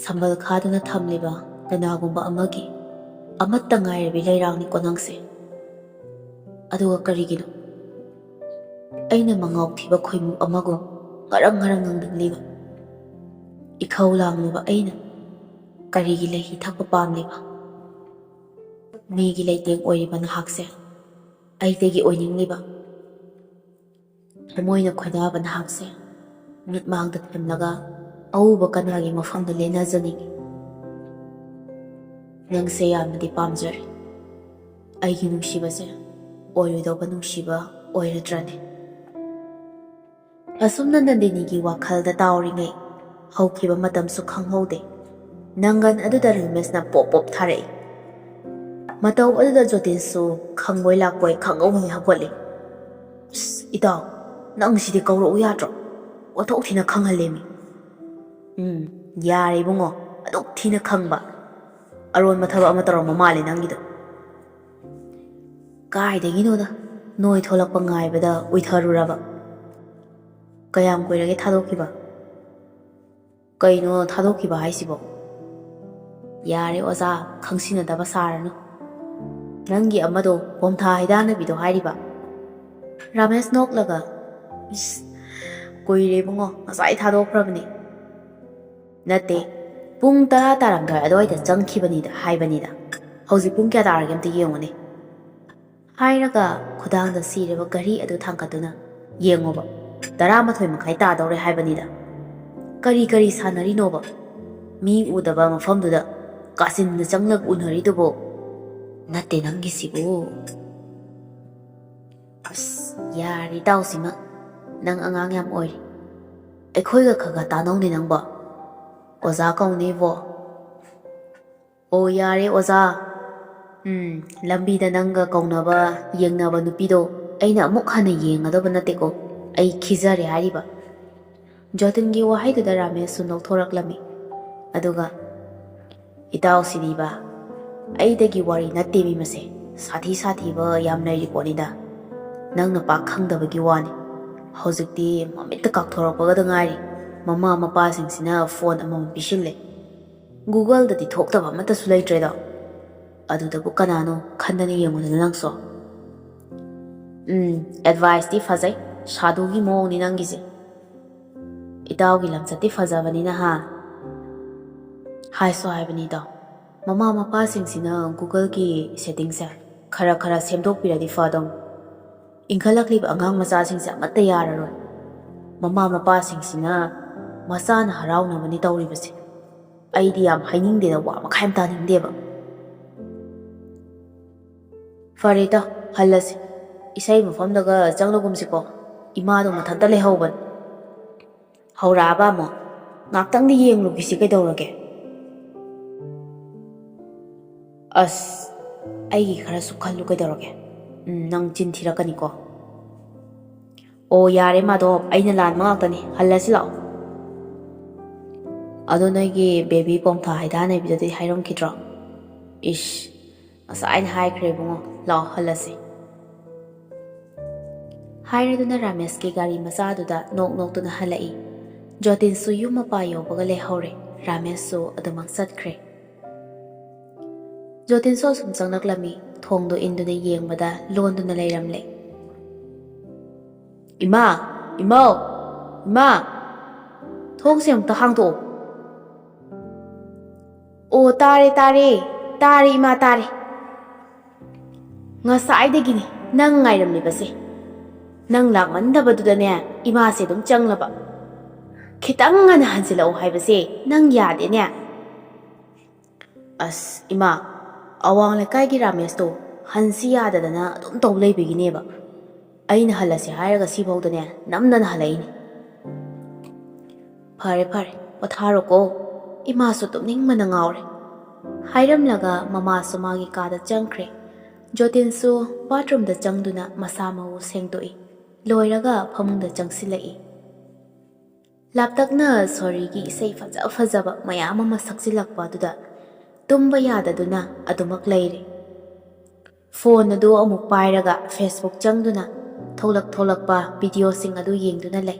ꯁꯝꯕꯜ ꯈꯥꯗꯨꯅ ꯊꯝꯂꯤꯕ ꯀꯅꯥꯒꯨꯝꯕ ꯑꯃꯒꯤ ꯑꯃꯠꯇ ꯉꯥꯏꯔꯕꯤ ꯂꯩꯔꯥꯡꯅꯤꯀꯣ ꯅꯪꯁꯦ꯫ ꯑꯗꯨꯒ ꯀꯔꯤꯒꯤꯅꯣ ꯑꯩꯅ ꯃꯉꯥꯎ ꯊꯤꯕ ꯈꯣꯏꯃꯨ ꯑꯃꯒꯨꯝ ꯉꯔꯪ ꯉꯪꯗꯪꯂꯤꯕ, ꯏꯈꯧ ꯂꯥꯡꯂꯤꯕ ꯑꯩꯅ ꯀꯔꯤꯒꯤ ꯂꯩꯍꯤ ꯊꯛꯄ ꯄꯥꯝꯂꯤꯕ? ꯃꯤꯒꯤ ꯂꯩꯇꯦꯡ ꯑꯣꯏꯔꯤꯕ ꯅꯍꯥꯛꯁꯦ ꯑꯩꯗꯒꯤ ꯑꯣꯏꯅꯤꯡꯂꯤꯕ? ꯊꯃꯣꯏꯅ ꯈꯣꯏꯗꯥꯕ ꯅꯍꯥꯛꯁꯦ ꯃꯤꯠꯃꯥꯡꯗ ꯊꯝꯂꯒ ꯑꯎꯕ ꯀꯅꯥꯒꯤ ꯃꯐꯝꯗ ꯂꯦꯟꯅꯖꯅꯤꯡꯉꯤ? ꯅꯪꯁꯦ ꯌꯥꯝꯅꯗꯤ ꯄꯥꯝꯖꯔꯦ꯫ ꯑꯩꯒꯤ ꯅꯨꯡꯁꯤꯕꯁꯦ ꯑꯣꯏꯔꯣꯏꯗꯧꯕ ꯅꯨꯡꯁꯤꯕ ꯑꯣꯏꯔꯗ꯭ꯔꯅꯦ? ꯑꯁꯨꯝꯅ ꯅꯟꯗꯤꯅꯤꯒꯤ ꯋꯥꯈꯜꯗ ꯇꯥꯎꯔꯤꯉꯩ ꯍꯧꯈꯤꯕ ꯃꯇꯝꯁꯨ ꯈꯪꯍꯧꯗꯦ꯫ ꯅꯪꯒꯟ ꯑꯗꯨꯗ ꯔꯤꯃꯦꯁꯅ ꯄꯣꯞ ꯄꯣꯞ ꯊꯥꯔꯛꯏ꯫ ꯃꯇꯧ ꯑꯗꯨꯗ ꯖꯣꯇꯤꯟꯁꯨ ꯈꯪꯕꯣꯏ ꯂꯥꯛꯄꯣꯏ ꯈꯪꯍꯧꯍꯩ ꯍꯧꯒꯠꯂꯤ꯫ ꯏꯇꯥꯎ, ꯅꯪ ꯁꯤꯗꯤ ꯀꯧꯔꯛꯎ ꯌꯥꯗ꯭ꯔꯣ? ꯑꯣꯟꯊꯣꯛ ꯊꯤꯅ ꯈꯪꯍꯜꯂꯦꯃꯤ꯫ ꯌꯥꯔꯦ ꯏꯕꯨꯡꯉꯣ, ꯑꯗꯨꯛ ꯊꯤꯅ ꯈꯪꯕ ꯑꯔꯣꯟꯕ ꯊꯕꯛ ꯑꯃ ꯇꯧꯔꯝꯕ ꯃꯥꯜꯂꯦ ꯅꯪꯒꯤꯗꯣ꯫ ꯀꯥꯏꯗꯒꯤꯅꯣꯗ, ꯅꯣꯏ ꯊꯣꯛꯂꯛꯄ ꯉꯥꯏꯕꯗ ꯎꯏꯊꯔꯨꯔꯕ꯫ ꯀꯌꯥꯝ ꯀꯨꯏꯔꯒꯦ ꯊꯥꯗꯣꯛꯈꯤꯕ? ꯀꯩꯅꯣ ꯊꯥꯗꯣꯛꯈꯤꯕ ꯍꯥꯏꯁꯤꯕꯣ? ꯌꯥꯔꯦ ꯑꯣꯖꯥ, ꯈꯪꯁꯤꯟꯅꯗꯕ ꯁꯥꯔꯅꯨ꯫ ꯅꯪꯒꯤ ꯑꯃꯗꯣ ꯄꯣꯝꯊꯥ ꯍꯩꯗꯥꯅꯕꯤꯗꯣ ꯍꯥꯏꯔꯤꯕ? ꯔꯥꯃꯦꯁ ꯅꯣꯛꯂꯒ, ꯀꯨꯏꯔꯦ ꯏꯕꯨꯡꯉꯣ, ꯉꯁꯥꯏ ꯊꯥꯗꯣꯛꯈ꯭ꯔꯕꯅꯤ꯫ ꯅꯠꯇꯦ, ꯄꯨꯡ 10 ꯇꯥꯔꯝꯗꯥꯏ ꯑꯗꯨꯋꯥꯏꯗ ꯆꯪꯈꯤꯕꯅꯤꯗ ꯍꯥꯏꯕꯅꯤꯗ꯫ ꯍꯧꯖꯤꯛ ꯄꯨꯡ ꯀꯌꯥ ꯇꯥꯔꯒꯦ ꯑꯝꯇ ꯌꯦꯡꯉꯨꯅꯦ꯫ ꯍꯥꯏꯔꯒ ꯈꯨꯗꯥꯡꯗ ꯁꯤꯔꯕ ꯘꯔꯤ ꯑꯗꯨ ꯊꯥꯡꯒꯠꯇꯨꯅ, ꯌꯦꯡꯉꯣꯕ, 11:30 ꯇꯥꯗꯧꯔꯦ ꯍꯥꯏꯕꯅꯤꯗ꯫ ꯀꯔꯤ ꯁꯥꯟꯅꯔꯤꯅꯣꯕ? ꯃꯤ ꯎꯗꯕ ꯃꯐꯝꯗꯨꯗ ꯀꯥꯆꯤꯟꯗ ꯆꯪꯂꯒ ꯎꯅꯔꯤꯗꯨꯕꯣ? ꯅꯠꯇꯦ ꯅꯪꯒꯤꯁꯤꯕꯨ꯫ ꯌꯥꯔꯦ ꯏꯇꯥꯎꯁꯤꯃ, ꯅꯪ ꯑꯉꯥꯡ ꯌꯥꯝ ꯑꯣꯏꯔꯤ꯫ ꯑꯩꯈꯣꯏꯒ ꯈꯒ ꯇꯥꯟꯅꯧꯅꯦ ꯅꯪꯕꯣ꯫ ꯑꯣꯖꯥ ꯀꯧꯅꯦꯕꯣ꯫ ꯑꯣ ꯌꯥꯔꯦ ꯑꯣꯖꯥ꯫ ꯂꯝꯕꯤꯗ ꯅꯪꯒ ꯀꯧꯅꯕ ꯌꯦꯡꯅꯕ ꯅꯨꯄꯤꯗꯣ ꯑꯩꯅ ꯑꯃꯨꯛ ꯍꯟꯅ ꯌꯦꯡꯒꯗꯕ ꯅꯠꯇꯦꯀꯣ, ꯑꯩ ꯈꯤꯖꯔꯦ ꯍꯥꯏꯔꯤꯕ꯫ ꯖꯣꯇꯤꯟꯒꯤ ꯋꯥꯍꯩꯗꯨꯗ ꯔꯥꯃꯦꯁꯁꯨ ꯅꯣꯛꯊꯣꯔꯛꯂꯝꯃꯤ꯫ ꯑꯗꯨꯒ, ꯏꯇꯥꯎꯁꯤꯗꯤꯕ, ꯑꯩꯗꯒꯤ ꯋꯥꯔꯤ ꯅꯠꯇꯦꯃꯤ ꯃꯁꯦ, ꯁꯥꯊꯤꯕ ꯌꯥꯝ ꯂꯩꯔꯤ ꯄꯣꯠꯅꯤꯗ꯫ ꯅꯪꯅ ꯄꯥꯛ ꯈꯪꯗꯕꯒꯤ ꯋꯥꯅꯤ꯫ ꯍꯧꯖꯤꯛꯇꯤ ꯃꯃꯤꯠꯇ ꯀꯥꯎꯊꯣꯔꯛꯄꯒꯗ ꯉꯥꯏꯔꯤ ꯃꯃꯥ ꯃꯄꯥꯁꯤꯡꯁꯤꯅ ꯐꯣꯟ ꯑꯃꯃꯝ ꯄꯤꯁꯤꯜꯂꯦ꯫ ꯒꯨꯒꯜꯗꯗꯤ ꯊꯣꯛꯇꯕ ꯑꯃꯠꯇꯁꯨ ꯂꯩꯇ꯭ꯔꯦꯗꯣ꯫ ꯑꯗꯨꯗꯕꯨ ꯀꯅꯥꯅꯣ ꯈꯟꯗꯅ ꯌꯦꯡꯉꯨꯗꯅ ꯅꯪꯁꯨ ꯑꯦꯗꯚꯥꯏꯁꯇꯤ ꯐꯖꯩ ꯁꯥꯗꯨꯒꯤ ꯃꯑꯣꯡꯅꯤ ꯅꯪꯒꯤꯁꯦ ꯏꯇꯥꯎꯒꯤ ꯂꯝꯆꯠꯇꯤ ꯐꯖꯕꯅꯤꯅ ꯍꯥꯏꯁꯨ ꯍꯥꯏꯕꯅꯤ ꯏꯇꯥꯎ ꯃꯃꯥ ꯃꯄꯥꯁꯤꯡꯁꯤꯅ ꯒꯨꯒꯜꯒꯤ ꯁꯦꯇꯤꯡꯁꯦ ꯈꯔ ꯁꯦꯝꯗꯣꯛꯄꯤꯔꯗꯤ ꯐꯗꯧꯅꯤ ꯏꯟꯈꯠꯂꯛꯂꯤꯕ ꯑꯉꯥꯡ ꯃꯆꯥꯁꯤꯡꯁꯦ ꯑꯃꯠꯇ ꯌꯥꯔꯔꯣꯏ ꯃꯃꯥ ꯃꯄꯥꯁꯤꯡꯁꯤꯅ ꯃꯆꯥꯅ ꯍꯔꯥꯎꯅꯕꯅꯤ ꯇꯧꯔꯤꯕꯁꯦ ꯑꯩꯗꯤ ꯌꯥꯝ ꯍꯥꯏꯅꯤꯡꯗꯦꯗ ꯋꯥ ꯃꯈꯥꯏ ꯌꯥꯝ ꯇꯥꯅꯤꯡꯗꯦꯕ ꯐꯔꯦ ꯏꯇꯥꯎ ꯍꯜꯂꯁꯤ ꯏꯁꯩ ꯃꯐꯝꯗꯒ ꯆꯪꯂꯒꯨꯝꯁꯤꯀꯣ ꯏꯃꯥꯗꯣ ꯃꯊꯟꯇ ꯂꯩꯍꯧꯕꯅꯤ ꯍꯧꯔꯛꯑꯕ ꯑꯃꯨꯛ ꯉꯥꯛꯇꯪꯗꯤ ꯌꯦꯡꯂꯨꯈꯤꯁꯤ ꯀꯩꯗꯧꯔꯒꯦ ꯑꯁ ꯑꯩꯒꯤ ꯈꯔꯁꯨ ꯈꯜꯂꯨ ꯀꯩꯗꯧꯔꯒꯦ ꯅꯪ ꯆꯤꯟ ꯊꯤꯔꯛꯀꯅꯤꯀꯣ ꯑꯣ ꯌꯥꯔꯦ ꯃꯥꯗꯣ ꯑꯩꯅ ꯂꯥꯟꯕ ꯉꯥꯛꯇꯅꯤ ꯍꯜꯂꯁꯤ ꯂꯥꯛꯑꯣ ꯑꯗꯣ ꯅꯣꯏꯒꯤ ꯕꯦꯕꯤ ꯄꯣꯡꯊꯥ ꯍꯩꯗꯥꯅꯕꯤꯗꯨꯗꯤ ꯍꯥꯏꯔꯝꯈꯤꯗ꯭ꯔꯣ ꯏꯁ ꯉꯁꯥꯏꯅ ꯍꯥꯏꯈ꯭ꯔꯦ ꯏꯕꯨꯡꯉꯣ ꯂꯥꯛꯑꯣ ꯍꯜꯂꯁꯤ ꯍꯥꯏꯔꯗꯨꯅ ꯔꯥꯃꯦꯁꯀꯤ ꯒꯥꯔꯤ ꯃꯆꯥꯗꯨꯗ ꯅꯣꯛꯇꯨꯅ ꯍꯜꯂꯛꯏ ꯖꯣꯇꯤꯟꯁꯨ ꯌꯨꯝ ꯃꯄꯥ ꯌꯧꯕꯒ ꯂꯩꯍꯧꯔꯦ ꯔꯥꯃꯦꯁꯁꯨ ꯑꯗꯨꯃꯛ ꯆꯠꯈ꯭ꯔꯦ ꯖꯣꯇꯤꯟꯁꯨ ꯑꯁꯨꯝ ꯆꯪꯂꯛꯂꯝꯃꯤ ꯊꯣꯡꯗꯣ ꯏꯟꯗꯨꯅ ꯌꯦꯡꯕꯗ ꯂꯣꯟꯗꯨꯅ ꯂꯩꯔꯝꯂꯦ ꯏꯃꯥ ꯏꯃꯧ ꯏꯃꯥ ꯊꯣꯡꯁꯦ ꯑꯃꯨꯛꯇ ꯍꯥꯡꯗꯣꯛꯑꯣ ꯑꯣ ꯇꯥꯔꯦ ꯏꯃꯥ ꯇꯥꯔꯦ ꯉꯁꯥꯏꯗꯒꯤꯅꯤ ꯅꯪ ꯉꯥꯏꯔꯝꯂꯤꯕꯁꯦ ꯅꯪ ꯂꯥꯛꯃꯟꯗꯕꯗꯨꯗꯅꯦ ꯏꯃꯥꯁꯦ ꯑꯗꯨꯝ ꯆꯪꯂꯕ ꯈꯤꯇꯪ ꯉꯟꯅ ꯍꯟꯖꯤꯜꯂꯛꯑꯣ ꯍꯥꯏꯕꯁꯦ ꯅꯪ ꯌꯥꯗꯦꯅꯦ ꯑꯁ ꯏꯃꯥ ꯑꯋꯥꯡ ꯂꯩꯀꯥꯏꯒꯤ ꯔꯥꯃꯦꯁꯇꯣ ꯍꯟꯁꯤ ꯌꯥꯗꯗꯅ ꯑꯗꯨꯝ ꯇꯧ ꯂꯩꯕꯒꯤꯅꯦꯕ ꯑꯩꯅ ꯍꯜꯂꯁꯤ ꯍꯥꯏꯔꯒ ꯁꯤꯐꯧꯗꯅꯦ ꯅꯝꯗꯅ ꯍꯜꯂꯛꯏꯅꯤ ꯐꯔꯦ ꯄꯣꯊꯥꯔꯣꯀꯣ ꯏꯃꯥꯁꯨ ꯇꯨꯝꯅꯤꯡꯕꯅ ꯉꯥꯎꯔꯦ ꯍꯥꯏꯔꯝꯂꯒ ꯃꯃꯥꯁꯨ ꯃꯥꯒꯤ ꯀꯥꯗ ꯆꯪꯈ꯭ꯔꯦ ꯖꯣꯇꯤꯟꯁꯨ ꯕꯥꯊꯔꯨꯝꯗ ꯆꯪꯗꯨꯅ ꯃꯁꯥ ꯃꯎ ꯁꯦꯡꯗꯣꯛꯏ ꯂꯣꯏꯔꯒ ꯐꯃꯨꯡꯗ ꯆꯪꯁꯤꯜꯂꯛꯏ ꯂꯥꯞꯇꯛꯅ ꯁꯣꯔꯤꯒꯤ ꯏꯁꯩ ꯐꯖꯕ ꯃꯌꯥꯝ ꯑꯃ ꯁꯛꯆꯤꯜꯂꯛꯄ ꯑꯗꯨꯗ ꯇꯨꯝꯕ ꯌꯥꯗꯗꯨꯅ ꯑꯗꯨꯃꯛ ꯂꯩꯔꯦ ꯐꯣꯟ ꯑꯗꯨ ꯑꯃꯨꯛ ꯄꯥꯏꯔꯒ ꯐꯦꯁꯕꯨꯛ ꯆꯪꯗꯨꯅ ꯊꯣꯛꯂꯛꯄ ꯚꯤꯗꯤꯑꯣꯁꯤꯡ ꯑꯗꯨ ꯌꯦꯡꯗꯨꯅ ꯂꯩ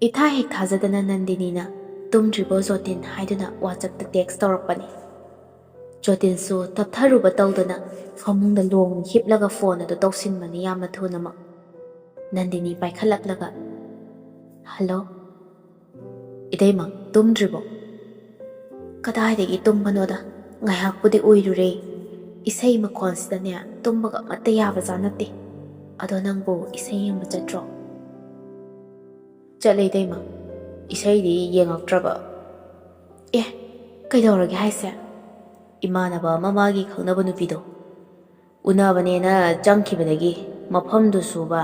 ꯏꯊꯥ ꯍꯦꯛ ꯊꯥꯖꯗꯅ ꯅꯟꯗꯤꯅꯤꯅ ꯇꯨꯝꯗ꯭ꯔꯤꯕꯣ ꯖꯣꯇꯤꯟ ꯍꯥꯏꯗꯨꯅ ꯋꯥꯆꯞꯇ ꯇꯦꯛꯁ ꯇꯧꯔꯛꯄꯅꯤ ꯖꯣꯇꯤꯟꯁꯨ ꯇꯞꯊꯔꯨꯕ ꯇꯧꯗꯅ ꯐꯃꯨꯡꯗ ꯂꯣꯡꯅ ꯍꯤꯞꯂꯒ ꯐꯣꯟ ꯑꯗꯨ ꯇꯧꯁꯤꯟꯕꯅꯤ ꯌꯥꯝꯅ ꯊꯨꯅꯃꯛ ꯅꯟꯗꯤꯅꯤ ꯄꯥꯏꯈꯠꯂꯛꯂꯒ ꯍꯜꯂꯣ ꯏꯇꯩꯃ ꯇꯨꯝꯗ꯭ꯔꯤꯕꯣ ꯀꯗꯥꯏꯗꯒꯤ ꯇꯨꯝꯕꯅꯣꯗ ꯉꯥꯏꯍꯥꯛꯄꯨꯗꯤ ꯎꯏꯔꯨꯔꯦ ꯏꯁꯩ ꯃꯈꯣꯟꯁꯤꯗꯅꯦ ꯇꯨꯝꯕꯒ ꯑꯃꯠꯇ ꯌꯥꯕꯖꯥꯠ ꯅꯠꯇꯦ ꯑꯗꯣ ꯅꯪꯕꯨ ꯏꯁꯩ ꯌꯦꯡꯕ ꯆꯠꯇ꯭ꯔꯣ ꯆꯠꯂꯦ ꯏꯇꯩꯃ ꯏꯁꯩꯗꯤ ꯌꯦꯡꯉꯛꯇ꯭ꯔꯕ ꯀꯩꯗꯧꯔꯒꯦ ꯍꯥꯏꯁꯦ ꯏꯃꯥꯟꯅꯕ ꯑꯃ ꯃꯥꯒꯤ ꯈꯪꯅꯕ ꯅꯨꯄꯤꯗꯣ ꯎꯅꯕꯅꯦꯅ ꯆꯪꯈꯤꯕꯗꯒꯤ ꯃꯐꯝꯗꯨ ꯁꯨꯕ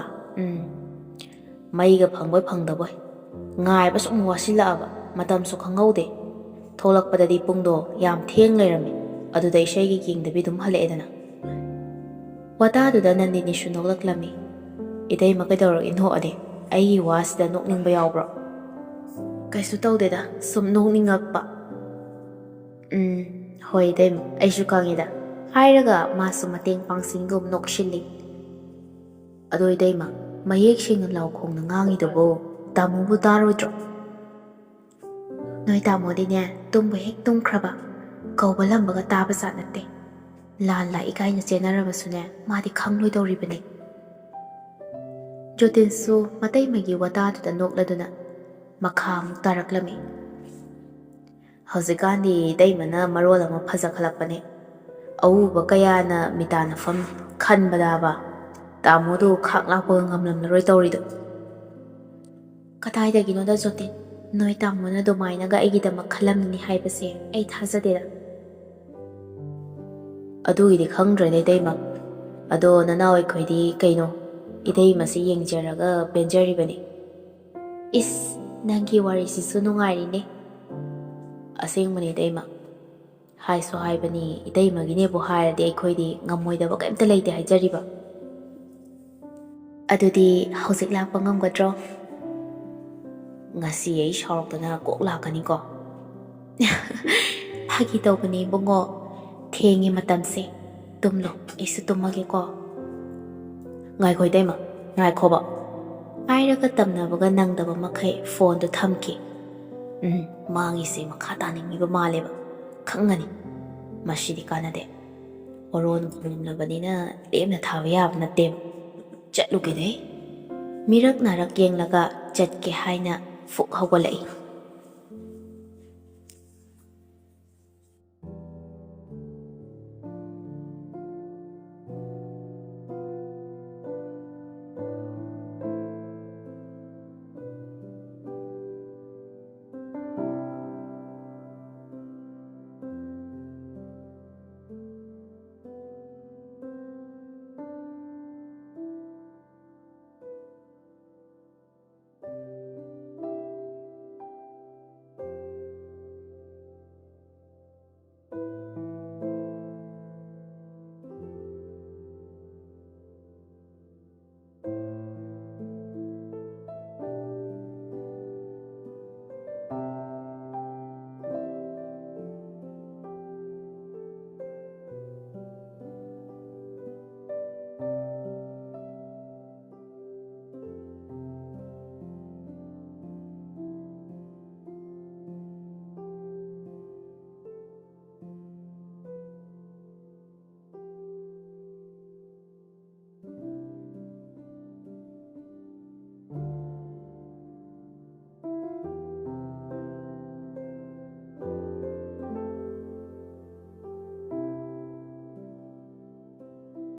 ꯃꯩꯒ ꯐꯪꯕꯣꯏ ꯐꯪꯗꯕꯣꯏ ꯉꯥꯏꯕ ꯁꯨꯝ ꯋꯥꯁꯤꯜꯂꯛꯑꯕ ꯃꯇꯝꯁꯨ ꯈꯪꯍꯧꯗꯦ ꯊꯣꯛꯂꯛꯄꯗꯗꯤ ꯄꯨꯡꯗꯣ ꯌꯥꯝ ꯊꯦꯡ ꯂꯩꯔꯝꯃꯤ ꯑꯗꯨꯗ ꯏꯁꯩꯒꯤ ꯌꯦꯡꯗꯕꯤ ꯑꯗꯨꯝ ꯍꯜꯂꯛꯑꯦꯗꯅ ꯋꯥꯇꯥꯗꯨꯗ ꯅꯟꯗꯤꯅꯤꯁꯨ ꯅꯣꯛꯂꯛꯂꯝꯃꯤ ꯏꯇꯩꯃ ꯀꯩꯗꯧꯔꯒꯦ ꯅꯣꯛꯑꯗꯤ ꯑꯩꯒꯤ ꯋꯥꯁꯤꯗ ꯅꯣꯛꯅꯤꯡꯕ ꯌꯥꯎꯕ꯭ꯔꯣ ꯀꯩꯁꯨ ꯇꯧꯗꯦꯗ ꯁꯨꯝ ꯅꯣꯛꯅꯤꯡꯉꯛꯄ ꯍꯣꯏ ꯏꯇꯩꯃ ꯑꯩꯁꯨ ꯈꯪꯉꯤꯗ ꯍꯥꯏꯔꯒ ꯃꯥꯁꯨ ꯃꯇꯦꯡ ꯄꯥꯡꯁꯤꯟꯒꯨꯝ ꯅꯣꯛꯁꯤꯜꯂꯤ ꯑꯗꯣ ꯏꯇꯩꯃ ꯃꯌꯦꯛ ꯁꯦꯡꯅ ꯂꯥꯎꯈꯣꯡꯅ ꯉꯥꯡꯉꯤꯗꯨꯕꯨ ꯇꯥꯃꯣꯕꯨ ꯇꯥꯔꯣꯏꯗ꯭ꯔꯣ ꯅꯣꯏ ꯇꯥꯃꯣꯗꯤꯅꯦ ꯇꯨꯝꯕ ꯍꯦꯛ ꯇꯨꯝꯈ꯭ꯔꯕ ꯀꯧꯕ ꯂꯝꯕꯒ ꯇꯥꯕꯖꯥꯠ ꯅꯠꯇꯦ ꯂꯥꯟ ꯂꯥꯛꯏ ꯀꯥꯏꯅ ꯆꯦꯟꯅꯔꯕꯁꯨꯅꯦ ꯃꯥꯗꯤ ꯈꯪꯂꯣꯏꯗꯧꯔꯤꯕꯅꯤ ꯖꯣꯇꯤꯟꯁꯨ ꯃꯇꯩꯃꯒꯤ ꯋꯥꯇꯥꯗꯨꯗ ꯅꯣꯛꯂꯗꯨꯅ ꯃꯈꯥ ꯑꯃꯨꯛ ꯇꯥꯔꯛꯂꯝꯃꯤ ꯍꯧꯖꯤꯛꯀꯥꯟꯗꯤ ꯏꯇꯩꯃꯅ ꯃꯔꯣꯜ ꯑꯃ ꯐꯖꯈꯠꯂꯛꯄꯅꯦ ꯑꯎꯕ ꯀꯌꯥꯅ ꯃꯤꯇꯥꯅꯐꯝ ꯈꯟꯕꯗꯕ ꯇꯥꯃꯣꯗꯨ ꯈꯥꯛ ꯂꯥꯛꯄꯒ ꯉꯝꯂꯝꯂꯔꯣꯏ ꯇꯧꯔꯤꯗꯣ ꯀꯗꯥꯏꯗꯒꯤꯅꯣꯗ ꯖꯣꯇꯤꯟ ꯅꯣꯏ ꯇꯥꯃꯣꯅ ꯑꯗꯨꯃꯥꯏꯅꯒ ꯑꯩꯒꯤꯗꯃꯛ ꯈꯜꯂꯝꯅꯤ ꯍꯥꯏꯕꯁꯦ ꯑꯩ ꯊꯥꯖꯗꯦꯗ ꯑꯗꯨꯒꯤꯗꯤ ꯈꯪꯗ꯭ꯔꯦꯅꯦ ꯏꯇꯩꯃ ꯑꯗꯣ ꯅꯅꯥꯎ ꯑꯩꯈꯣꯏꯗꯤ ꯀꯩꯅꯣ ꯏꯇꯩꯃꯁꯤ ꯌꯦꯡꯖꯔꯒ ꯄꯦꯟꯖꯔꯤꯕꯅꯤ ꯅꯪꯒꯤ ꯋꯥꯔꯤꯁꯤꯁꯨ ꯅꯨꯡꯉꯥꯏꯔꯤꯅꯦ ꯑꯁꯦꯡꯕꯅꯤ ꯏꯇꯩꯃ ꯍꯥꯏꯁꯨ ꯍꯥꯏꯕꯅꯤ ꯏꯇꯩꯃꯒꯤꯅꯦꯕꯨ ꯍꯥꯏꯔꯗꯤ ꯑꯩꯈꯣꯏꯗꯤ ꯉꯝꯃꯣꯏꯗꯕ ꯀꯩꯝꯇ ꯂꯩꯇꯦ ꯍꯥꯏꯖꯔꯤꯕ ꯑꯗꯨꯗꯤ ꯍꯧꯖꯤꯛ ꯂꯥꯛꯄ ꯉꯝꯒꯗ꯭ꯔꯣ ꯉꯁꯤ ꯑꯩ ꯁꯥꯎꯔꯛꯇꯅ ꯀꯣꯛ ꯂꯥꯛꯀꯅꯤꯀꯣ ꯐꯥꯒꯤ ꯇꯧꯕꯅꯤ ꯏꯕꯨꯡꯉꯣ ꯊꯦꯡꯉꯦ ꯃꯇꯝꯁꯦ ꯇꯨꯝꯂꯣ ꯑꯩꯁꯨ ꯇꯨꯝꯃꯒꯦꯀꯣ ꯉꯥꯏꯈꯣ ꯏꯇꯩꯃ ꯉꯥꯏꯈꯣꯕ ꯍꯥꯏꯔꯒ ꯇꯝꯅꯕꯒ ꯅꯪꯗꯕ ꯃꯈꯩ ꯐꯣꯟꯗꯨ ꯊꯝꯈꯤ ꯃꯥꯡꯉꯤꯁꯦ ꯃꯈꯥ ꯇꯥꯅꯤꯡꯉꯤꯕ ꯃꯥꯜꯂꯦꯕ ꯈꯪꯒꯅꯤ ꯃꯁꯤꯗꯤ ꯀꯥꯟꯅꯗꯦ ꯍꯣꯔꯣꯟ ꯈꯨꯔꯨꯝꯂꯕꯅꯤꯅ ꯂꯦꯝꯅ ꯊꯥꯕ ꯌꯥꯕ ꯅꯠꯇꯦꯕ ꯆꯠꯂꯨꯒꯦꯗꯦ ꯃꯤꯔꯛ ꯅꯥꯔꯛ ꯌꯦꯡꯂꯒ ꯆꯠꯀꯦ ꯍꯥꯏꯅ ꯐꯨꯛ ꯍꯧꯒꯠꯂꯛꯏ